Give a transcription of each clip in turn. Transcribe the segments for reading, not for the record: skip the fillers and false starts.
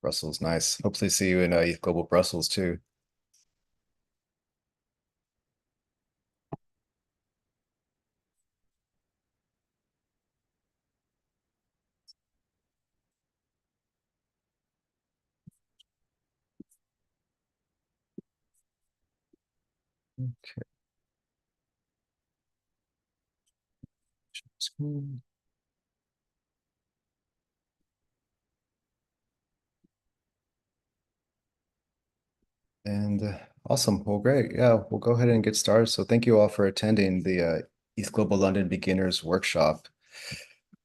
Brussels, nice. Hopefully see you in ETHGlobal Brussels too. Okay. And awesome. Well, great. Yeah, we'll go ahead and get started. So thank you all for attending the ETHGlobal London Beginners Workshop.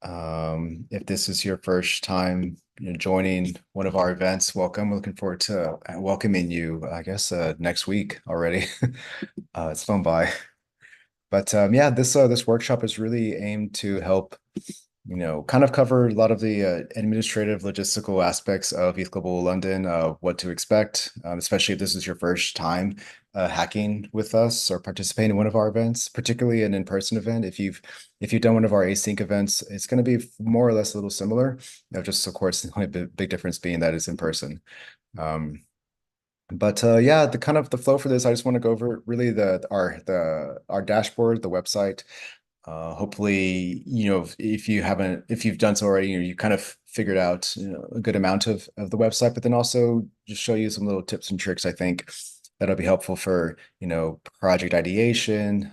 If this is your first time joining one of our events, welcome. We're looking forward to welcoming you, I guess, next week already. It's flown by. But yeah, this workshop is really aimed to help kind of cover a lot of the administrative logistical aspects of ETHGlobal London, what to expect, especially if this is your first time hacking with us or participating in one of our events, particularly an in-person event. If you've done one of our async events, it's going to be more or less a little similar. Just of course, the only big difference being that it's in person. Um, but yeah, the kind of the flow for this, I just want to go over really our dashboard, the website. Hopefully, if you've done so already, you kind of figured out, a good amount of the website, but then also just show you some little tips and tricks, I think, that'll be helpful for, project ideation,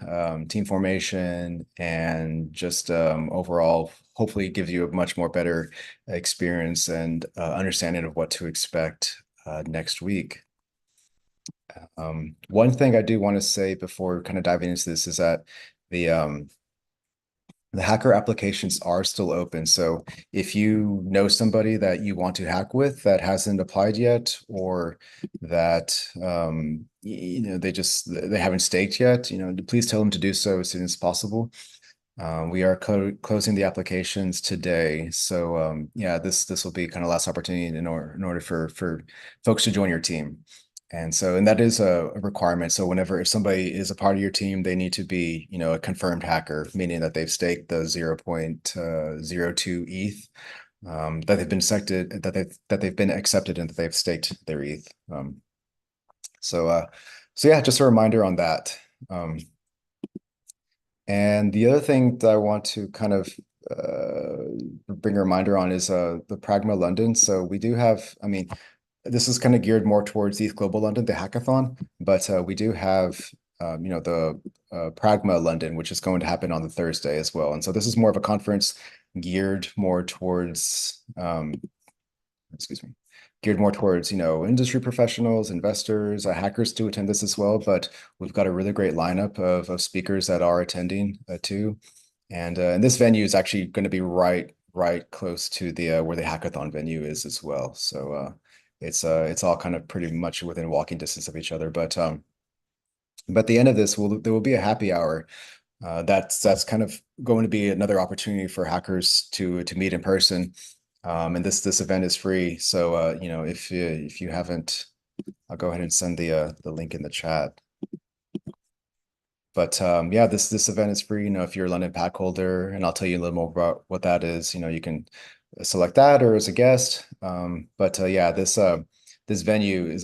team formation, and just overall, hopefully gives you a much more better experience and understanding of what to expect next week. One thing I do want to say before kind of diving into this is that the um, the hacker applications are still open. So if you know somebody that you want to hack with that hasn't applied yet, or that they haven't staked yet, please tell them to do so as soon as possible. We are closing the applications today, so yeah, this will be kind of last opportunity in order for folks to join your team, and that is a requirement. So if somebody is a part of your team, they need to be a confirmed hacker, meaning that they've staked the 0.02 ETH, that they've been accepted, that they've been accepted, and that they've staked their ETH. So uh, so yeah, just a reminder on that. And the other thing that I want to kind of bring a reminder on is the Pragma London. So we do have, I mean, this is kind of geared more towards ETHGlobal London, the hackathon, but we do have, the Pragma London, which is going to happen on the Thursday as well. And so this is more of a conference geared more towards, excuse me, geared more towards, industry professionals, investors, hackers to attend this as well. But we've got a really great lineup of speakers that are attending too. And this venue is actually going to be right close to the where the hackathon venue is as well. So it's all kind of pretty much within walking distance of each other. But at the end of this, there will be a happy hour. That's kind of going to be another opportunity for hackers to meet in person. And this event is free. So if you haven't, I'll go ahead and send the link in the chat. But yeah, this event is free, if you're a London pack holder, and I'll tell you a little more about what that is. You can select that or as a guest. But yeah, this venue is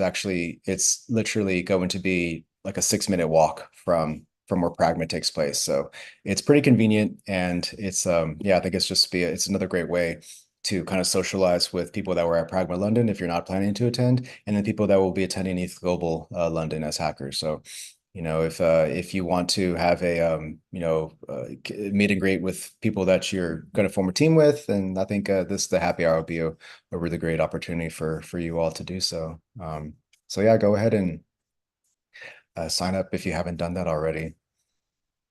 it's literally going to be like a 6-minute walk from where Pragma takes place. So it's pretty convenient, and it's yeah, I think it's another great way to kind of socialize with people that were at Pragma London if you're not planning to attend, and then people that will be attending ETHGlobal London as hackers. So if you want to have a meet and greet with people that you're going to form a team with, and I think the happy hour will be a really great opportunity for you all to do so. So yeah, go ahead and sign up if you haven't done that already.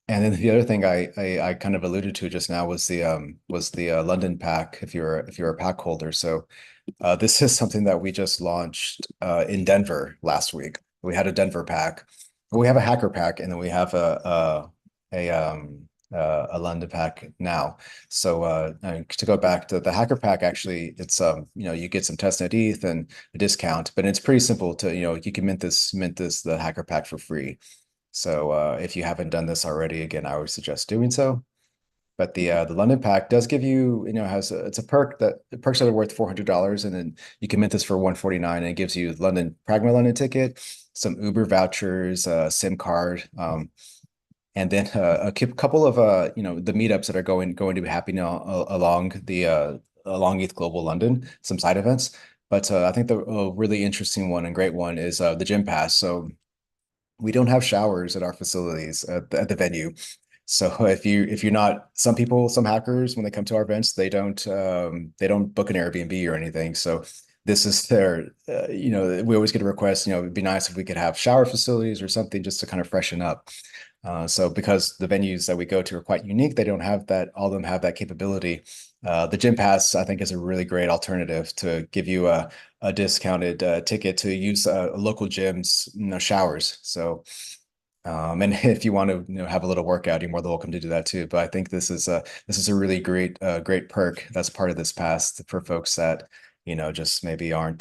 And then the other thing I kind of alluded to just now was the London pack, if you're a pack holder. So this is something that we just launched in Denver last week. We had a Denver pack. We have a hacker pack, and then we have a London pack now. So to go back to the hacker pack, actually, it's you get some testnet ETH and a discount, but it's pretty simple to you can mint this the hacker pack for free. So if you haven't done this already, again, I would suggest doing so. But the London pack does give you, has it's a perk that the perks that are worth $400, and then you can mint this for 149, and it gives you London Pragma London ticket, some Uber vouchers, SIM card, and then couple of the meetups that are going to be happening along ETHGlobal London, some side events. But I think the really interesting one and great one is the gym pass. So we don't have showers at our facilities at the venue. So if you're not, some hackers, when they come to our events, they don't book an Airbnb or anything. So this is their, we always get a request, it'd be nice if we could have shower facilities or something just to kind of freshen up. So because the venues that we go to are quite unique, they don't have that, all of them have that capability. The gym pass, I think, is a really great alternative to give you a discounted ticket to use local gyms, showers. So, and if you want to, have a little workout, you're more than welcome to do that too. But I think this is a really great perk that's part of this pass for folks that, just maybe are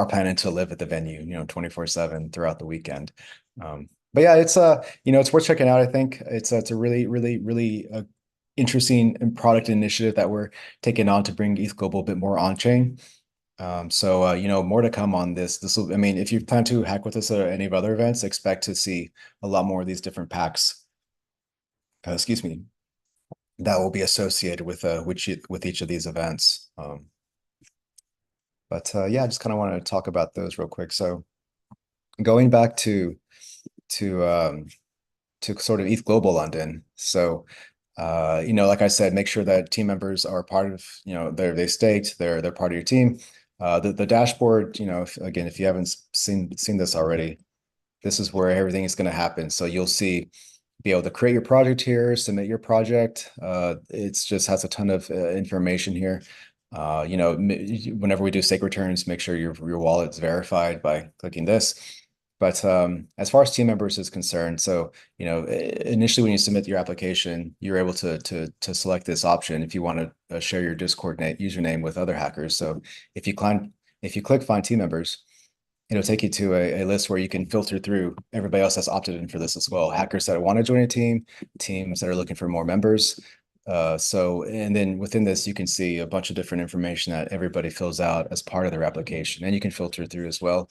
planning to live at the venue, 24/7 throughout the weekend. But yeah, it's worth checking out. I think it's a really interesting product initiative that we're taking on to bring ETHGlobal a bit more on chain. So more to come on this. I mean, if you plan to hack with us at any of other events, expect to see a lot more of these different packs. Excuse me, that will be associated with each of these events. But yeah, I just kind of want to talk about those real quick. So going back to sort of ETHGlobal London. So like I said, make sure that team members are part of, they staked, they're part of your team. The dashboard, if you haven't seen this already, this is where everything is going to happen. So you'll be able to create your project here, submit your project. It's just has a ton of information here. Whenever we do stake returns, make sure your wallet's verified by clicking this. But as far as team members is concerned, so initially when you submit your application, you're able to select this option if you want to share your Discord username with other hackers. So if you click Find Team Members, it'll take you to a list where you can filter through everybody else that's opted in for this as well. Hackers that want to join a team, teams that are looking for more members. And then within this, you can see a bunch of different information that everybody fills out as part of their application, and you can filter through as well.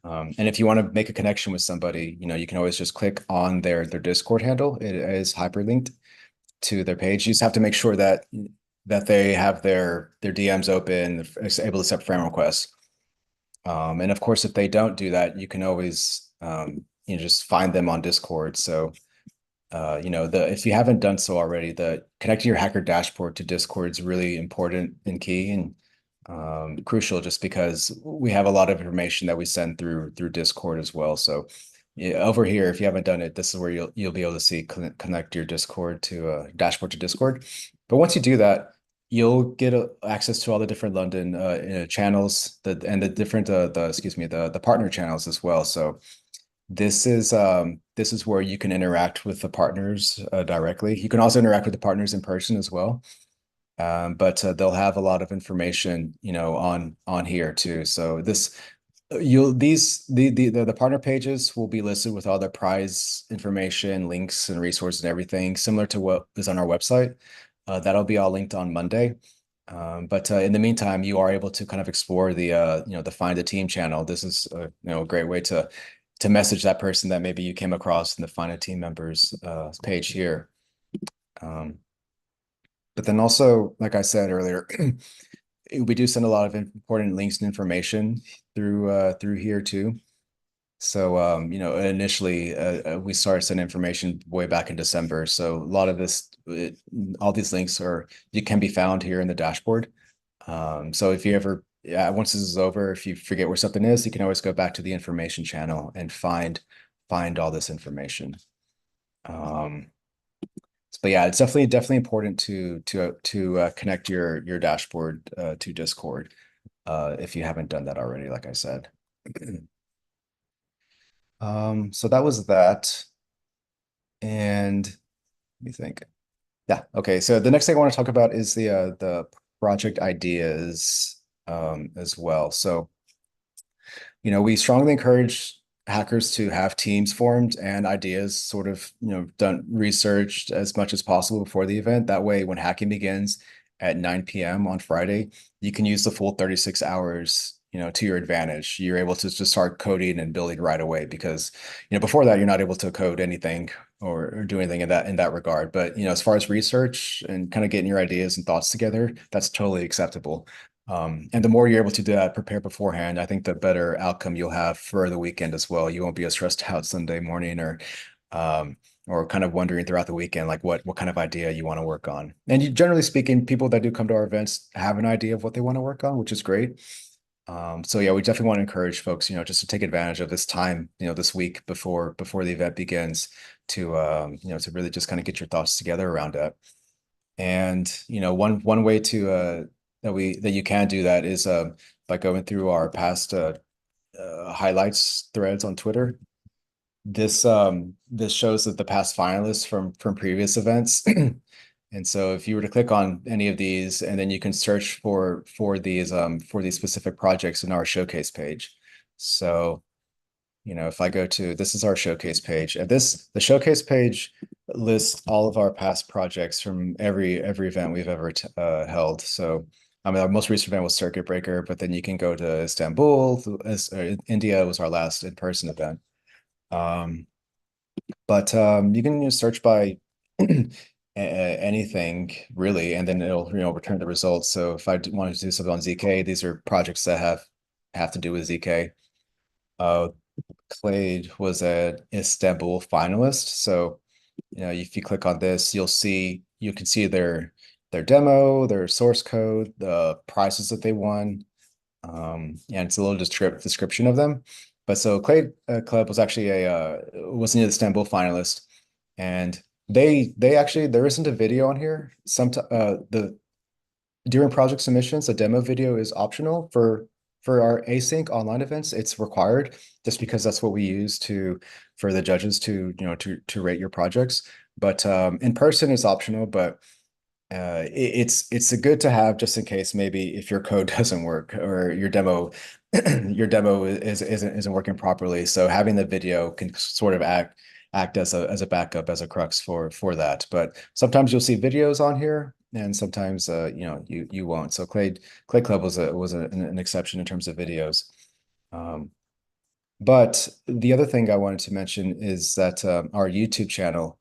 And if you want to make a connection with somebody, you can always just click on their Discord handle. It is hyperlinked to their page. You just have to make sure that they have their DMs open, able to accept friend requests. And of course, if they don't do that, you can always just find them on Discord. So if you haven't done so already, the connecting your hacker dashboard to Discord is really important and key and crucial, just because we have a lot of information that we send through Discord as well. So yeah, over here, if you haven't done it, this is where you'll be able to see connect your Discord to dashboard to Discord. But once you do that, you'll get access to all the different London channels, and the different the partner channels as well. So this is where you can interact with the partners directly. You can also interact with the partners in person as well. But they'll have a lot of information, on here too. So the partner pages will be listed with all the prize information, links, and resources and everything, similar to what is on our website. That'll be all linked on Monday. But in the meantime, you are able to kind of explore the Find a Team channel. This is a great way to message that person that maybe you came across in the Find a Team members page here. But then also, like I said earlier, we do send a lot of important links and information through here too. So initially we started sending information way back in December. So a lot of all these links you can be found here in the dashboard. So if you ever, once this is over, if you forget where something is, you can always go back to the information channel and find all this information. But yeah, it's definitely important to connect your dashboard to Discord if you haven't done that already, like I said. So that was that. And let me think. Yeah, okay. So the next thing I want to talk about is the project ideas as well. So, we strongly encourage hackers to have teams formed and ideas sort of, done researched as much as possible before the event. That way, when hacking begins at 9 p.m. on Friday, you can use the full 36 hours, to your advantage. You're able to just start coding and building right away because, before that, you're not able to code anything or do anything in that regard. But, as far as research and kind of getting your ideas and thoughts together, that's totally acceptable. And the more you're able to do that, prepare beforehand, I think the better outcome you'll have for the weekend as well. You won't be as stressed out Sunday morning um, or kind of wondering throughout the weekend, like what kind of idea you want to work on. And generally speaking, people that do come to our events have an idea of what they want to work on, which is great. So yeah, we definitely want to encourage folks, just to take advantage of this time, this week before the event begins to really just kind of get your thoughts together around it. And one way to that you can do that is by going through our past highlights threads on Twitter. This shows that the past finalists from previous events. And so if you were to click on any of these, and then you can search for these specific projects in our showcase page. So if I go to, this is our showcase page, and the showcase page lists all of our past projects from every event we've ever held. So, I mean, our most recent event was Circuit Breaker, but then you can go to Istanbul. India was our last in-person event. But you can search by anything really, and then it'll return the results. So if I wanted to do something on ZK, these are projects that have to do with ZK. Clade was an Istanbul finalist. So, if you click on this, you can see their demo, their source code, the prizes that they won, and it's a little description of them. But so Clade Club was actually was an Istanbul finalist, and they actually, there isn't a video on here. During project submissions, a demo video is optional. For our async online events, it's required just because that's what we use for the judges to rate your projects. But in person, it's optional. But it's a good to have just in case maybe if your code doesn't work or your demo isn't working properly. So having the video can sort of act as a backup, as a crux for that. But sometimes you'll see videos on here, and sometimes you won't. So Clay Club was an exception in terms of videos. But the other thing I wanted to mention is that our YouTube channel,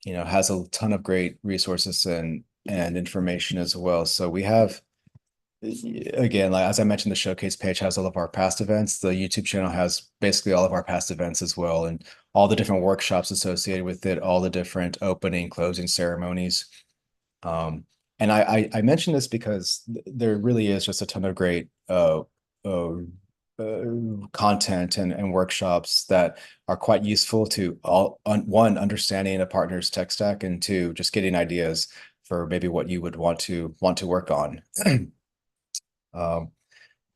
has a ton of great resources and information as well. So we have, again, like as I mentioned, the showcase page has all of our past events. The YouTube channel has basically all of our past events as well, and all the different workshops associated with it, all the different opening, closing ceremonies. And I mention this because there really is just a ton of great content and workshops that are quite useful to one, understanding a partner's tech stack, and two, just getting ideas for maybe what you would want to work on. And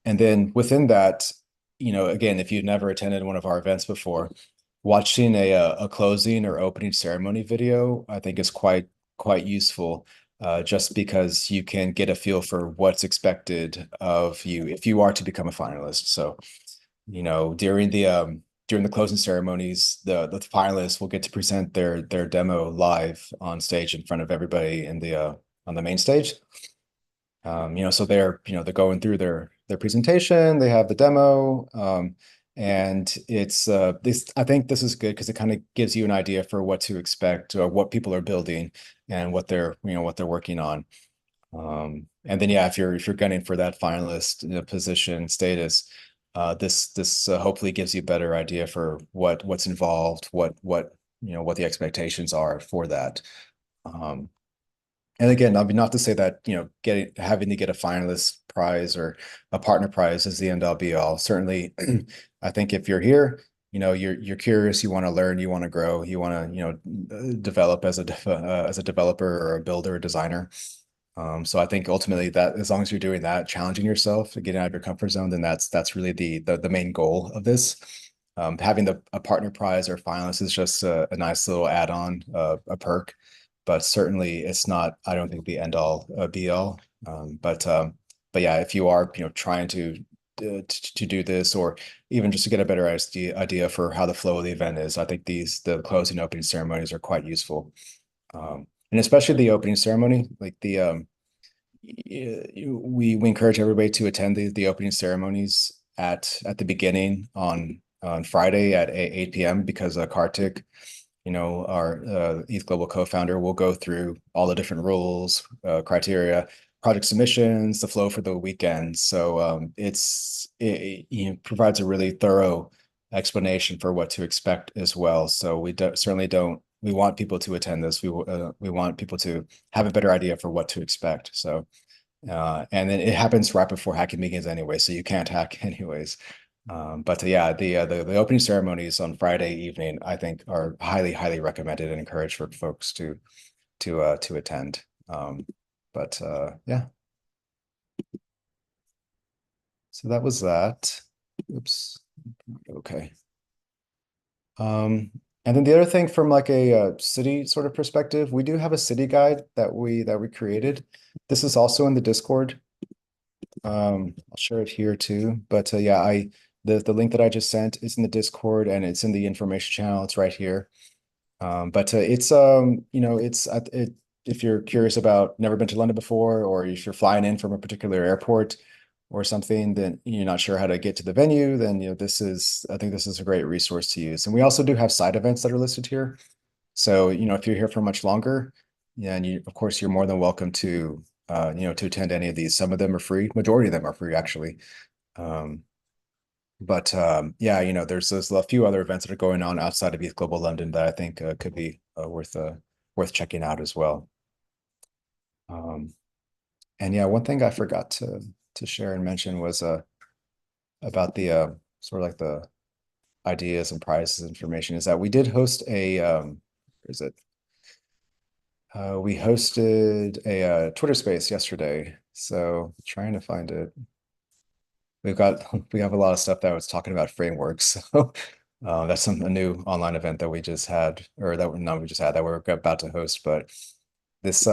then within that, again, if you've never attended one of our events before, watching a closing or opening ceremony video, I think is quite useful, just because you can get a feel for what's expected of you if you are to become a finalist. So, during the closing ceremonies, the finalists will get to present their demo live on stage in front of everybody on the main stage. So they're going through their presentation, they have the demo, and it's I think this is good because it kind of gives you an idea for what to expect or what people are building and what they're working on. And then yeah, if you're gunning for that finalist position status, this hopefully gives you a better idea for what's involved, what the expectations are for that. And again, I mean, not to say that, having to get a finalist prize or a partner prize is the end all be all. Certainly, I think if you're here, you're curious, you want to learn, you want to grow, you want to, develop as a developer or a builder or designer. So I think ultimately that as long as you're doing that, challenging yourself, getting out of your comfort zone, then that's really the main goal of this. Having a partner prize or finalist is just a nice little add-on, a perk, but certainly it's not, I don't think, the end all be all. But yeah, if you are trying to to do this, or even just to get a better idea for how the flow of the event is. I think the closing and opening ceremonies are quite useful. And especially the opening ceremony, like we encourage everybody to attend the opening ceremonies at the beginning on Friday at 8 p.m. because Kartik, our ETHGlobal co-founder, will go through all the different rules, criteria, project submissions, the flow for the weekend. So it provides a really thorough explanation for what to expect as well. So certainly don't. We want people to attend this. We want people to have a better idea for what to expect. So and then it happens right before hacking begins anyway, so you can't hack anyways. But yeah, the opening ceremonies on Friday evening, I think, are highly recommended and encouraged for folks to attend. But yeah, so that was that. Oops. Okay. And then the other thing from like a city sort of perspective, we do have a city guide that we created. This is also in the Discord. I'll share it here too. But yeah, the link that I just sent is in the Discord and it's in the information channel. It's right here. But it's if you're curious about never been to London before, or if you're flying in from a particular airport or something, then you're not sure how to get to the venue, then I think this is a great resource to use. And we also do have side events that are listed here. So, if you're here for much longer, yeah, and of course you're more than welcome to attend any of these. Some of them are free. Majority of them are free actually. Um, but yeah, there's a few other events that are going on outside of ETHGlobal London that I think could be worth checking out as well. And yeah, one thing I forgot to share and mention was about the sort of like the ideas and prizes information is that we did host is it we hosted a Twitter space yesterday. So trying to find it. We have a lot of stuff that was talking about frameworks. So that's a new online event that we just had, or that we just had that we're about to host. But this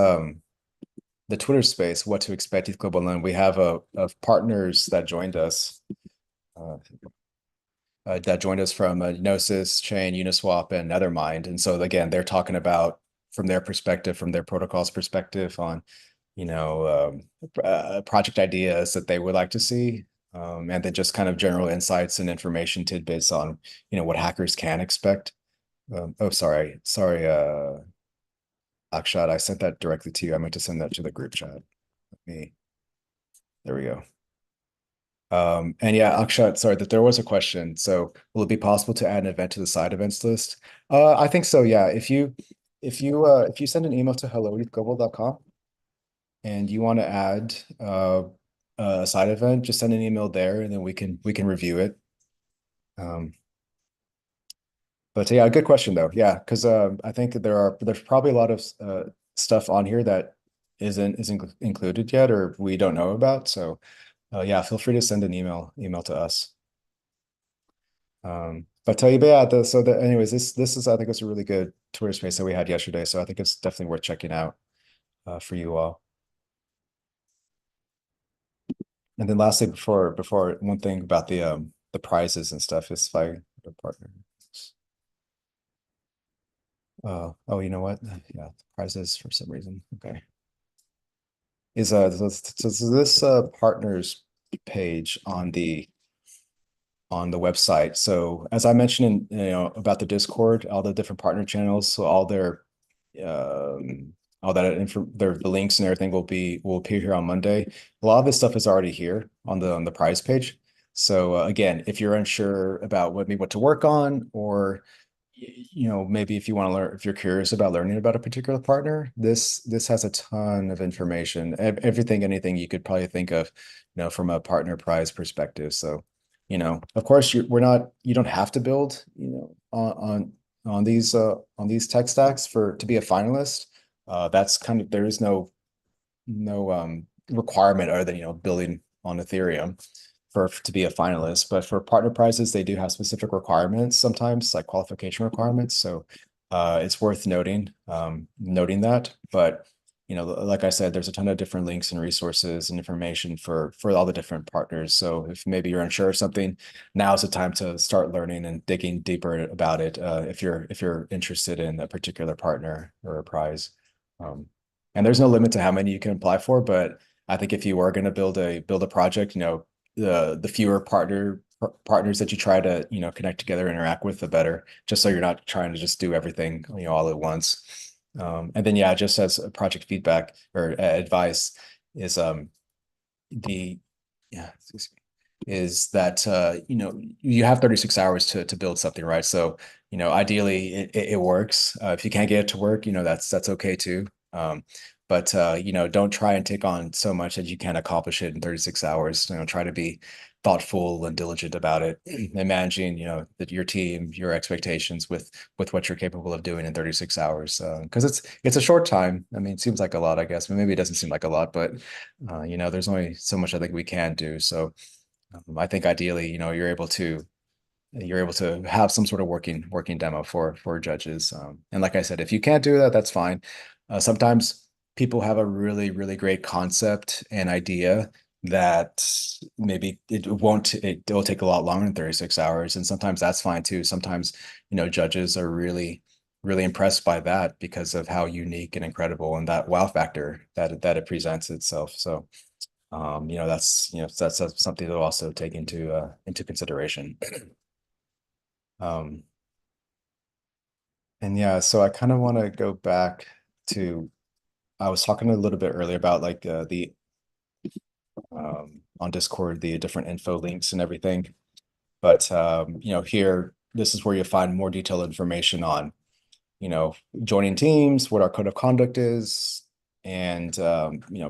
the Twitter space, what to expect with Global London, we have of partners that joined us. That joined us from Gnosis, Chain, Uniswap, and Nethermind. And so again, they're talking about from their perspective, from their protocol's perspective on, project ideas that they would like to see. And then just kind of general insights and information tidbits on, what hackers can expect. Oh, sorry, Akshat, I sent that directly to you. I meant to send that to the group chat. There we go. And yeah, Akshat, sorry that there was a question. So will it be possible to add an event to the side events list? I think so, yeah. If you send an email to hello@global.com and you want to add a side event, just send an email there and then we can review it. But yeah, good question though. Yeah, because I think there's probably a lot of stuff on here that isn't included yet or we don't know about. So yeah, feel free to send an email to us. But tell you, but yeah, anyways, this is I think it's a really good Twitter space that we had yesterday. So I think it's definitely worth checking out for you all. And then lastly, before one thing about the prizes and stuff is if I partner. Oh, you know what? Yeah, prizes for some reason. Okay. So this partners page on the website. So as I mentioned about the Discord, all the different partner channels, so all that info, the links and everything will appear here on Monday. A lot of this stuff is already here on the prize page. So again, if you're unsure about what to work on, or maybe if you want to learn, if you're curious about learning about a particular partner, this has a ton of information, everything, anything you could probably think of, from a partner prize perspective. So, of course, you don't have to build, on these tech stacks to be a finalist. That's there is no requirement other than building on Ethereum to be a finalist. But for partner prizes, they do have specific requirements sometimes, like qualification requirements. So it's worth noting that. But like I said, there's a ton of different links and resources and information for all the different partners. So if maybe you're unsure of something, now is the time to start learning and digging deeper about it. If you're interested in a particular partner or a prize, um, and there's no limit to how many you can apply for. But I think if you are going to build a project, the fewer partners that you try to connect together, interact with, the better. Just so you're not trying to just do everything all at once. And then yeah, just as a project feedback or advice is the yeah excuse me, is that you have 36 hours to build something, right? So ideally it works. If you can't get it to work, that's okay too. But don't try and take on so much that you can't accomplish it in 36 hours. Try to be thoughtful and diligent about it and managing that your team, your expectations with what you're capable of doing in 36 hours, because it's a short time. I mean, it seems like a lot, I guess, but maybe it doesn't seem like a lot, but there's only so much I think we can do. So I think ideally, you're able to have some sort of working demo for judges. And like I said, if you can't do that, that's fine. Sometimes people have a really, really great concept and idea that maybe it'll take a lot longer than 36 hours. And sometimes that's fine too. Sometimes, judges are really, really impressed by that because of how unique and incredible and that wow factor that it presents itself. So that's something to also take into consideration. Um, and yeah, so I kind of want to go back to, I was talking a little bit earlier about like the on Discord, the different info links and everything. But here, this is where you'll find more detailed information on, joining teams, what our code of conduct is, and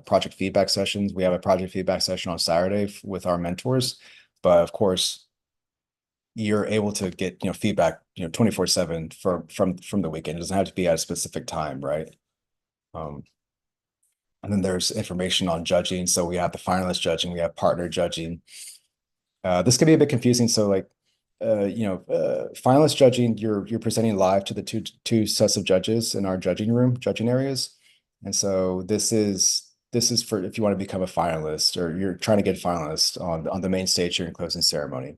project feedback sessions. We have a project feedback session on Saturday with our mentors, but of course, you're able to get feedback 24/7 from the weekend. It doesn't have to be at a specific time, right? Um, and then there's information on judging. So we have the finalist judging, we have partner judging. This can be a bit confusing. So like finalist judging, you're presenting live to the two sets of judges in our judging areas. And so this is for if you want to become a finalist or you're trying to get a finalist on the main stage during closing ceremony.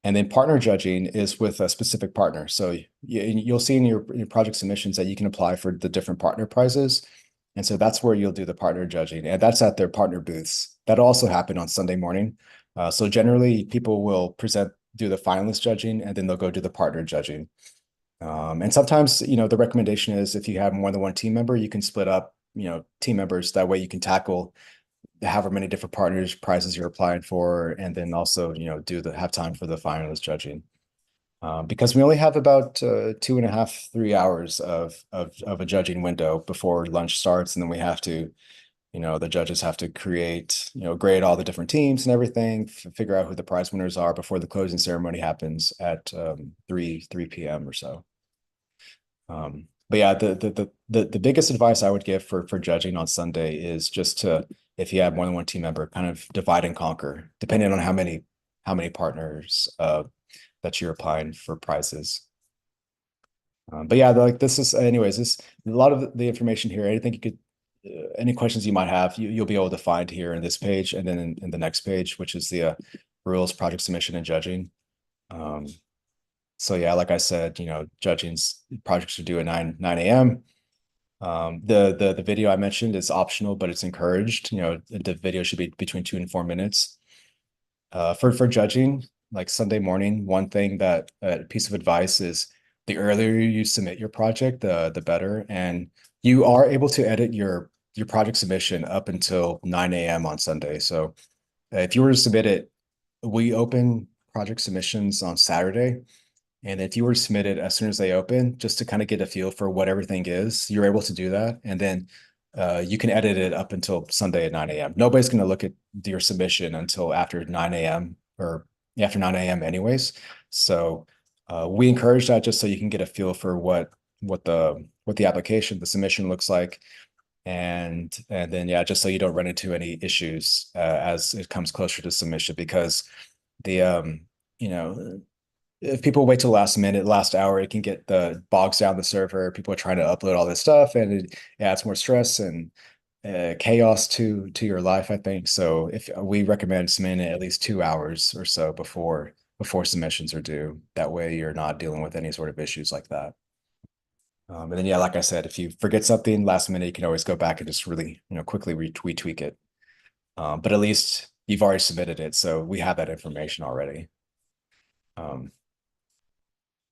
And then partner judging is with a specific partner. So you'll see in your project submissions that you can apply for the different partner prizes. And so that's where you'll do the partner judging. And that's at their partner booths. That also happened on Sunday morning. So generally people will do the finalist judging, and then they'll go do the partner judging. And sometimes, the recommendation is if you have more than one team member, you can split up, team members. That way you can tackle however many different partners prizes you're applying for, and then also have time for the finalist judging, because we only have about 2.5 3 hours of a judging window before lunch starts, and then we have to the judges have to grade all the different teams and everything, figure out who the prize winners are before the closing ceremony happens at 3 p.m. or so. But yeah, the biggest advice I would give for judging on Sunday is just to, if you have more than one team member, kind of divide and conquer, depending on how many partners that you're applying for prizes. But yeah, like this is, anyways, this a lot of the information here. Anything you could, any questions you might have, you'll be able to find here in this page, and then in the next page, which is the rules, project submission, and judging. So yeah, like I said, judging's projects are due at 9 a.m. The video I mentioned is optional, but it's encouraged. The video should be between 2 and 4 minutes. For judging, like Sunday morning, one thing that a piece of advice is the earlier you submit your project, the better. And you are able to edit your project submission up until 9 a.m. on Sunday. So if you were to submit it, we open project submissions on Saturday. And if you were to submit it as soon as they open, just to kind of get a feel for what everything is, you're able to do that. And then you can edit it up until Sunday at 9 a.m. Nobody's going to look at your submission until after 9 a.m. or after 9 a.m. anyways. So we encourage that just so you can get a feel for what the application, the submission looks like. And then, yeah, just so you don't run into any issues as it comes closer to submission, because the, you know, if people wait till last minute, last hour, it can get the bogs down the server. People are trying to upload all this stuff, and it adds more stress and chaos to your life, I think. So if we recommend submitting it at least 2 hours or so before submissions are due. That way you're not dealing with any sort of issues like that. And then yeah, like I said, if you forget something last minute, you can always go back and just really, quickly retweak it. But at least you've already submitted it, so we have that information already. Um,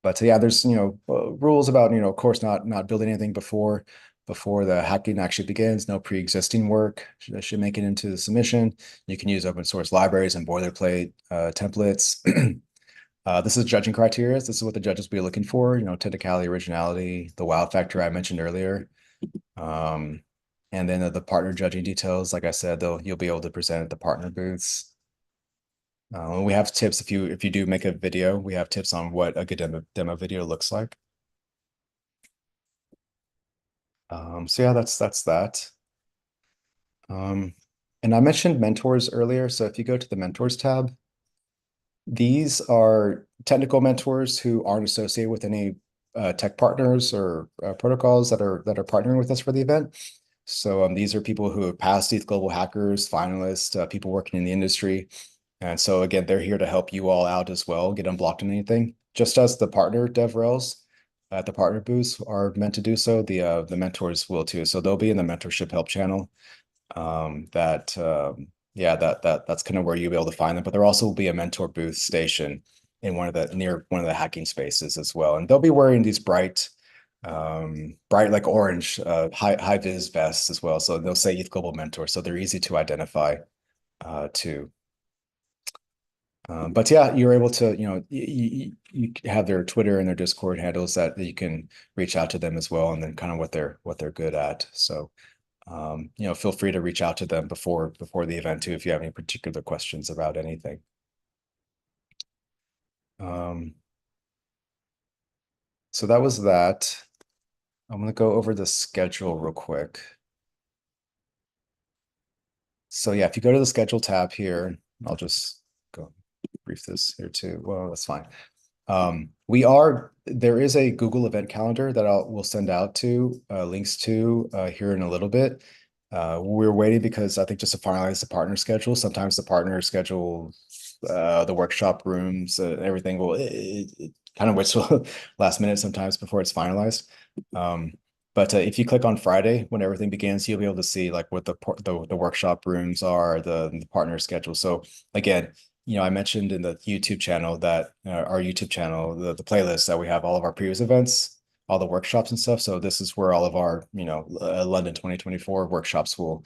but yeah, there's rules about of course not building anything before the hacking actually begins. No pre-existing work should make it into the submission. You can use open source libraries and boilerplate templates. This is judging criteria. This is what the judges will be looking for. Technicality, originality, the wow factor I mentioned earlier. Um, and then the partner judging details, like I said, you'll be able to present at the partner booths. We have tips if you do make a video, we have tips on what a good demo video looks like. So yeah, that's that. Um, and I mentioned mentors earlier. So if you go to the mentors tab, these are technical mentors who aren't associated with any tech partners or protocols that are partnering with us for the event. So these are people who have passed ETHGlobal hackers, finalists, people working in the industry. And so again, they're here to help you all out as well, get unblocked on anything. Just as the partner DevRels at the partner booths are meant to do so, the mentors will too. So they'll be in the mentorship help channel. That yeah, that's kind of where you'll be able to find them. But there also will be a mentor booth station in near one of the hacking spaces as well. And they'll be wearing these bright like orange high vis vests as well. So they'll say ETHGlobal Mentor. So they're easy to identify too. But yeah, you're able to, you have their Twitter and their Discord handles that you can reach out to them as well, and then kind of what they're good at. So, feel free to reach out to them before the event too if you have any particular questions about anything. Um, so that was that. I'm gonna go over the schedule real quick. So yeah, if you go to the schedule tab here, I'll just go brief this here too. Well, that's fine. There is a Google event calendar that we'll send out to links to here in a little bit. We're waiting because I think just to finalize the partner schedule. Sometimes the partner schedule, the workshop rooms, everything it kind of waits till last minute sometimes before it's finalized. But if you click on Friday when everything begins, you'll be able to see like what the workshop rooms are, the partner schedule. So again, I mentioned in the YouTube channel that our YouTube channel, the playlist that we have all of our previous events, all the workshops and stuff. So this is where all of our, London 2024 workshops will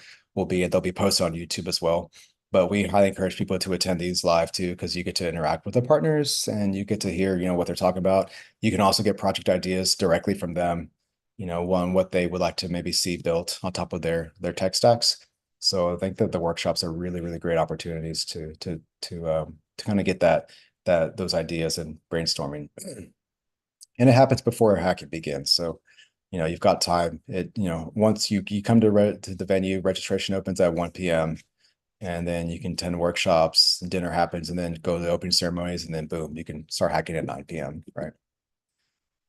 be, and they'll be posted on YouTube as well. But we highly encourage people to attend these live too, because you get to interact with the partners and you get to hear, what they're talking about. You can also get project ideas directly from them, what they would like to maybe see built on top of their tech stacks. So I think that the workshops are really, really great opportunities to kind of get those ideas and brainstorming. And it happens before hacking begins. So, you've got time. Once you come to the venue, registration opens at 1 p.m. and then you can attend workshops, and dinner happens, and then go to the opening ceremonies, and then boom, you can start hacking at 9 p.m. Right.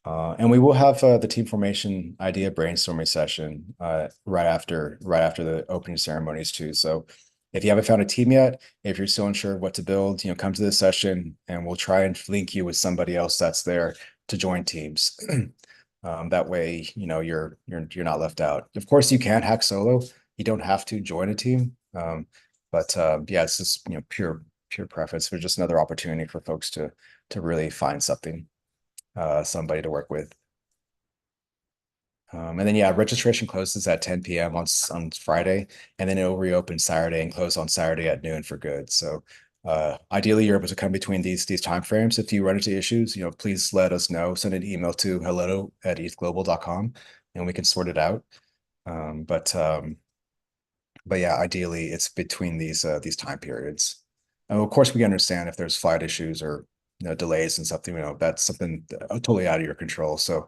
And we will have the team formation idea brainstorming session right after the opening ceremonies too. So if you haven't found a team yet, if you're still unsure what to build, come to this session and we'll try and link you with somebody else that's there to join teams. That way, you're not left out. Of course, you can hack solo. You don't have to join a team. But yeah, it's just pure preference for just another opportunity for folks to really find somebody to work with. And then yeah, registration closes at 10 p.m. on Friday, and then it'll reopen Saturday and close on Saturday at noon for good. So ideally you're able to come between these time frames. If you run into issues, please let us know. Send an email to hello@ethglobal.com and we can sort it out. But yeah, ideally it's between these time periods. And of course we understand if there's flight issues or delays and something, that's something totally out of your control. So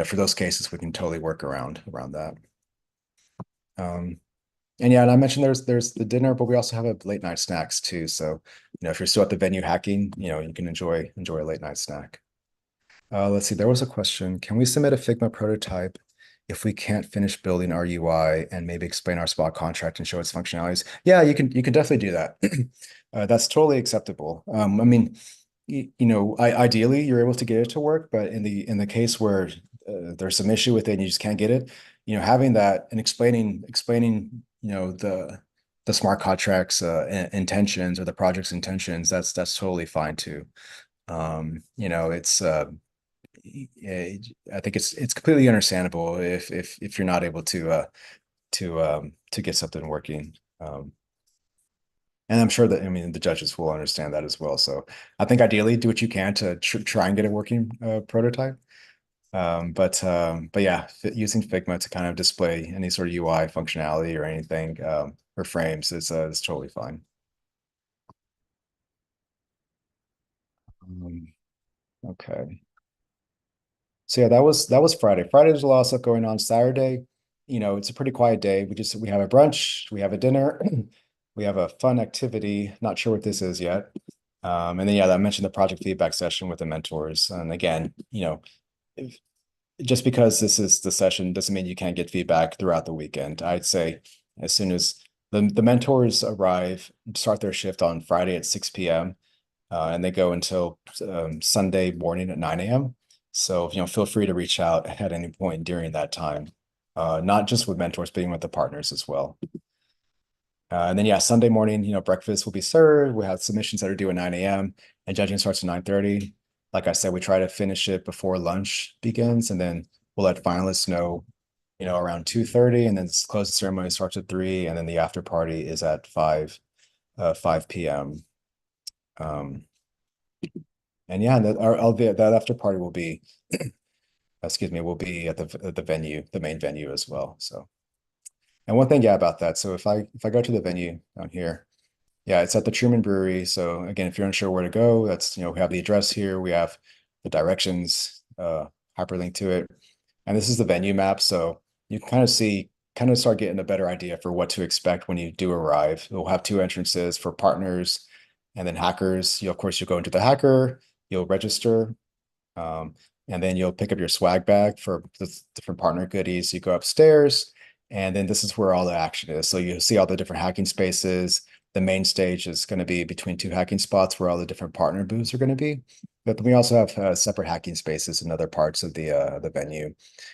for those cases, we can totally work around that. And yeah, and I mentioned there's the dinner, but we also have a late night snacks too. So, if you're still at the venue hacking, you can enjoy a late night snack. Let's see, there was a question. Can we submit a Figma prototype if we can't finish building our UI and maybe explain our spot contract and show its functionalities? Yeah, you can definitely do that. That's totally acceptable. I mean, ideally you're able to get it to work, but in the case where there's some issue with it and you just can't get it, having that and explaining, the smart contracts intentions or the project's intentions, that's totally fine too. It's yeah, I think it's completely understandable if you're not able to get something working. And I'm sure that, I mean, the judges will understand that as well. So I think ideally do what you can to try and get a working prototype. But yeah, using Figma to kind of display any sort of UI functionality or anything or frames is totally fine. Um, okay. So yeah, that was Friday. Friday, there's a lot of stuff going on. Saturday, it's a pretty quiet day. We have a brunch, we have a dinner, we have a fun activity. Not sure what this is yet. And then yeah, I mentioned the project feedback session with the mentors. And again, if, just because this is the session doesn't mean you can't get feedback throughout the weekend. I'd say as soon as the mentors arrive, start their shift on Friday at 6 p.m. And they go until Sunday morning at 9 a.m. So, feel free to reach out at any point during that time, not just with mentors, but even with the partners as well. And then, yeah, Sunday morning, breakfast will be served. We have submissions that are due at 9 a.m. and judging starts at 9:30. Like I said, we try to finish it before lunch begins, and then we'll let finalists know, around 2:30, and then closing ceremony starts at 3, and then the after party is at 5 p.m. Um, and yeah, that after party will be, excuse me, will be at the venue, the main venue as well. So, and one thing, yeah, about that. So if I go to the venue down here, yeah, it's at the Truman Brewery. So again, if you're unsure where to go, that's, we have the address here, we have the directions, hyperlink to it. And this is the venue map. So you can kind of start getting a better idea for what to expect when you do arrive. We'll have two entrances for partners and then hackers. Of course, you'll go into the hacker, you'll register, um, and then you'll pick up your swag bag for the different partner goodies. You go upstairs, and then this is where all the action is. So you see all the different hacking spaces. The main stage is going to be between two hacking spots where all the different partner booths are going to be. But we also have separate hacking spaces in other parts of the venue,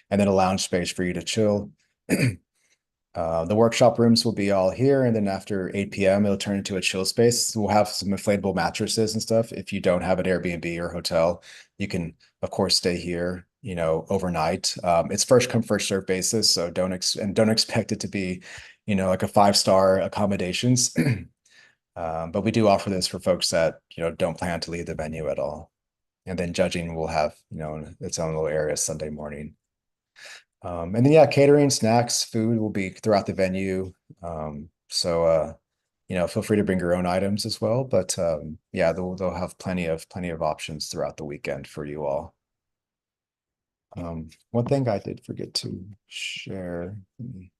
and then a lounge space for you to chill. The workshop rooms will be all here, and then after 8 p.m., it'll turn into a chill space. We'll have some inflatable mattresses and stuff. If you don't have an Airbnb or hotel, you can, of course, stay here, overnight. It's first come, first serve basis, so don't expect it to be, like a 5-star accommodations. But we do offer this for folks that, don't plan to leave the venue at all. And then judging will have, its own little area Sunday morning. And then yeah, catering, snacks, food will be throughout the venue. Feel free to bring your own items as well. But yeah, they'll have plenty of options throughout the weekend for you all. One thing I did forget to share, let me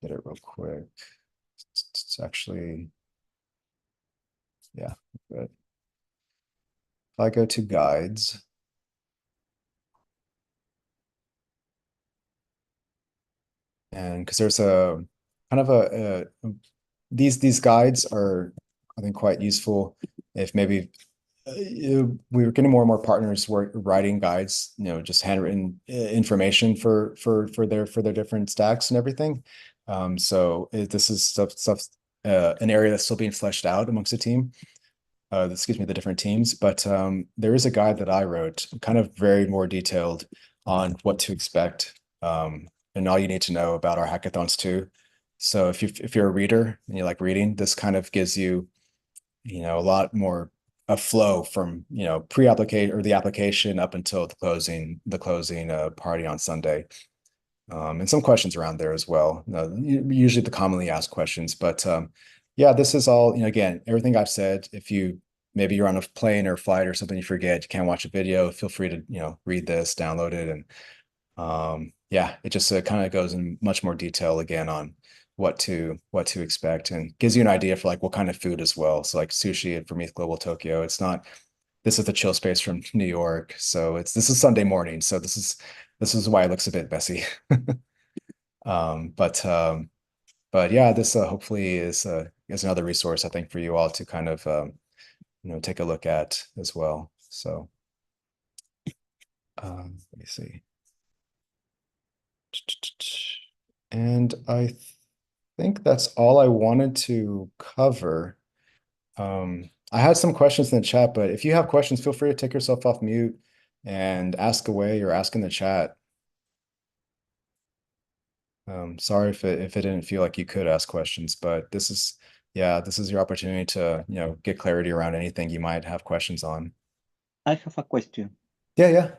get it real quick. It's actually, yeah, good. If I go to guides, and because there's a kind of these guides are, I think, quite useful if maybe we were getting more and more partners were writing guides, just handwritten information for their different stacks and everything. This is stuff an area that's still being fleshed out amongst the team. Excuse me, the different teams. But there is a guide that I wrote, kind of very more detailed on what to expect, and all you need to know about our hackathons too. So if you're a reader and you like reading, this kind of gives you, a lot more a flow from, pre-applicate or the application up until the closing party on Sunday. And some questions around there as well. Usually the commonly asked questions, but yeah, this is all, again, everything I've said. If maybe you're on a plane or flight or something, you forget, you can't watch a video, feel free to, read this, download it. And yeah, it just kind of goes in much more detail again on what to expect and gives you an idea for like what kind of food as well. So like sushi from ETHGlobal Tokyo, it's not this is the chill space from New York. So it's this is Sunday morning. So this is why it looks a bit messy. Um, but um, but yeah, this hopefully is another resource I think for you all to kind of take a look at as well. So let me see. And I think that's all I wanted to cover. I had some questions in the chat, but if you have questions, feel free to take yourself off mute and ask away or ask in the chat. Sorry if it didn't feel like you could ask questions, but this is your opportunity to, get clarity around anything you might have questions on. I have a question. Yeah, yeah.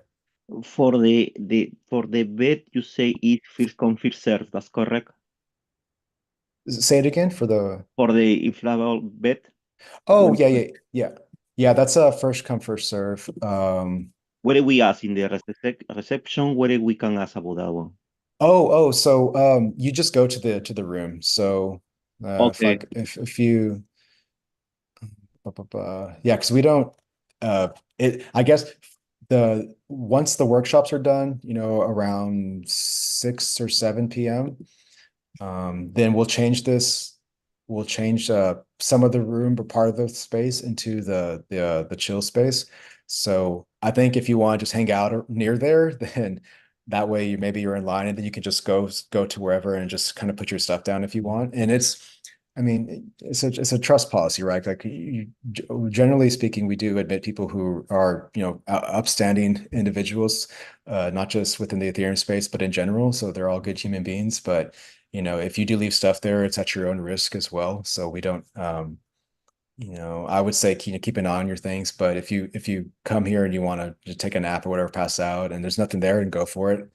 For the bed, you say it first come first serve. That's correct. Say it again for the. For the inflatable bed, Oh, when yeah, yeah, yeah. Yeah, that's a first come, first serve. where we ask in the reception, where we can ask about that one. So you just go to the room. So if Okay, like if you yeah, because we don't it I guess the once the workshops are done, around 6 or 7 p.m. Then we'll change this. We'll change some of the room or part of the space into the chill space. So I think if you want to just hang out near there, then that way maybe you're in line and then you can just go to wherever and just kind of put your stuff down if you want. And I mean, it's a trust policy, right? Like generally speaking, we do admit people who are, upstanding individuals, not just within the Ethereum space, but in general. So they're all good human beings. But if you do leave stuff there, it's at your own risk as well. So we don't, I would say keep an eye on your things. But if you come here and you want to just take a nap or whatever, pass out, and there's nothing there, and go for it.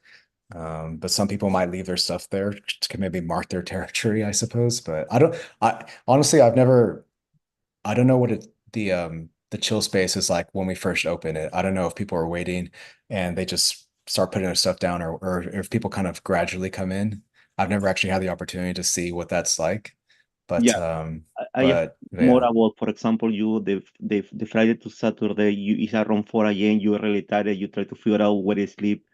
But some people might leave their stuff there to maybe mark their territory, I suppose. But I honestly, I don't know what the chill space is like when we first open it. I don't know if people are waiting and they just start putting their stuff down or if people kind of gradually come in. I've never actually had the opportunity to see what that's like. But yeah. I have more yeah. about, for example, you the Friday to Saturday, you is around 4 a.m. You're really tired. You try to figure out where to sleep.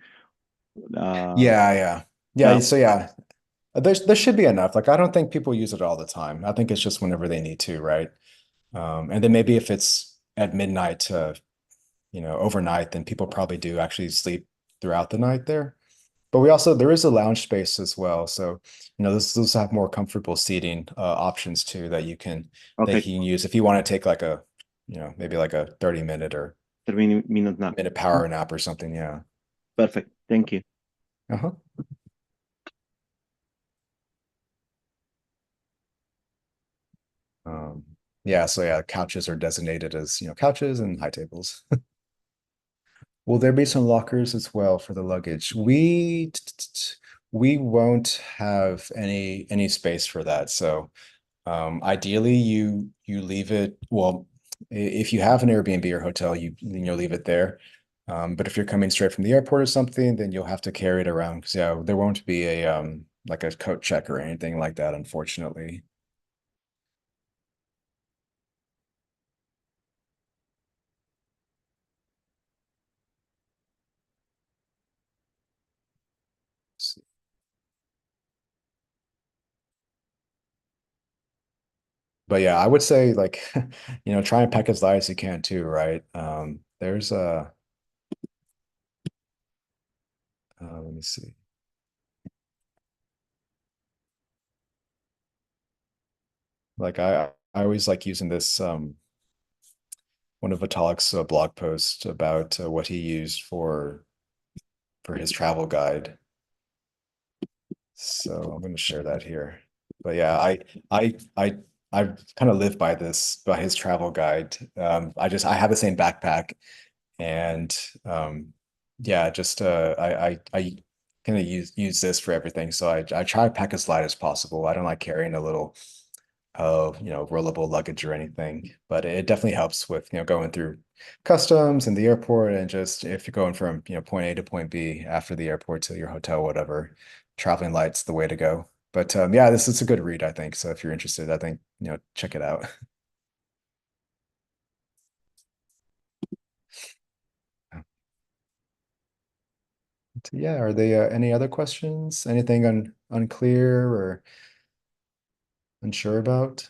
Uh, Yeah, yeah. Yeah, yeah. so yeah. There should be enough. Like I don't think people use it all the time. I think it's just whenever they need to, right? And then maybe if it's at midnight to, overnight, then people probably do actually sleep throughout the night there. But there is a lounge space as well. So, those have more comfortable seating options too that Okay. you can use if you want to take like maybe like a 30-minute or 30 minutes nap. minute power nap or something. Yeah. Perfect. Thank you. Uh-huh. Um, yeah, so yeah, couches are designated as, couches and high tables. Will there be some lockers as well for the luggage? We won't have any space for that. So ideally you leave it, well, if you have an Airbnb or hotel, you'll leave it there. But if you're coming straight from the airport or something, then you'll have to carry it around because yeah, there won't be a like a coat check or anything like that, unfortunately. But yeah, I would say like, try and pack as light as you can too, right? There's let me see. Like I always like using this one of Vitalik's blog posts about what he used for his travel guide. So I'm going to share that here. But yeah, I kind of live by his travel guide. I have the same backpack and yeah, just I kind of use this for everything. So I try to pack as light as possible. I don't like carrying a little rollable luggage or anything, but it definitely helps with, going through customs and the airport and just if you're going from, point A to point B after the airport to your hotel, whatever, traveling light's the way to go. But yeah, this is a good read, I think. So if you're interested, I think, check it out. So, yeah, are they any other questions? Anything unclear or unsure about?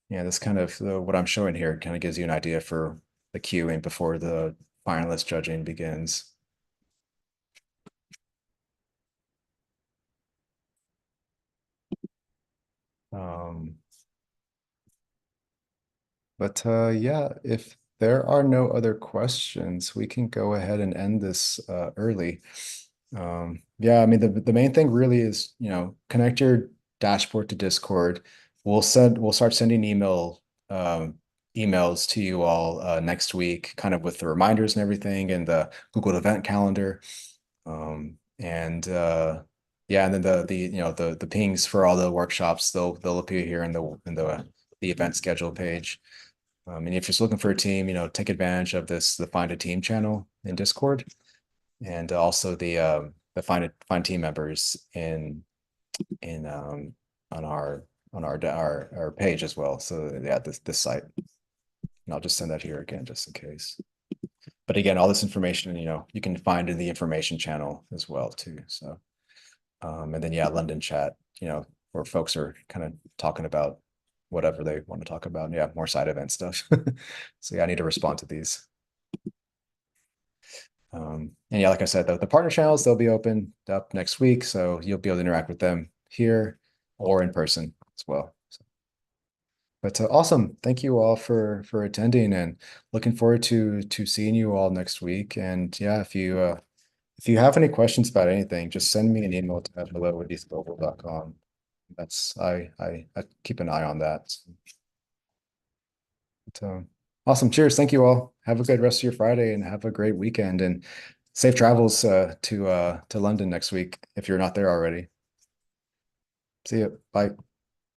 Yeah, this kind of what I'm showing here kind of gives you an idea for the queuing before the finalist judging begins. Um, but yeah, if there are no other questions, we can go ahead and end this early. Yeah, I mean the main thing really is, connect your dashboard to Discord. We'll start sending emails to you all next week, kind of with the reminders and everything and the Google event calendar. And yeah, and then the pings for all the workshops, they'll appear here in the event schedule page. And if you're just looking for a team, take advantage of the Find a Team channel in Discord, and also the find team members in on our page as well. So yeah, this site, and I'll just send that here again just in case. But again, all this information, you can find in the information channel as well too. So and then yeah, London chat, where folks are kind of talking about whatever they want to talk about. Yeah, more side event stuff. So yeah, I need to respond to these. And yeah, like I said, the partner channels, they'll be open up next week. So you'll be able to interact with them here or in person as well. So, but awesome. Thank you all for attending, and looking forward to seeing you all next week. And yeah, if you have any questions about anything, just send me an email to hello@ethglobal.com. That's I keep an eye on that. But, awesome. Cheers. Thank you all. Have a good rest of your Friday and have a great weekend, and safe travels to London next week if you're not there already. See you. Bye.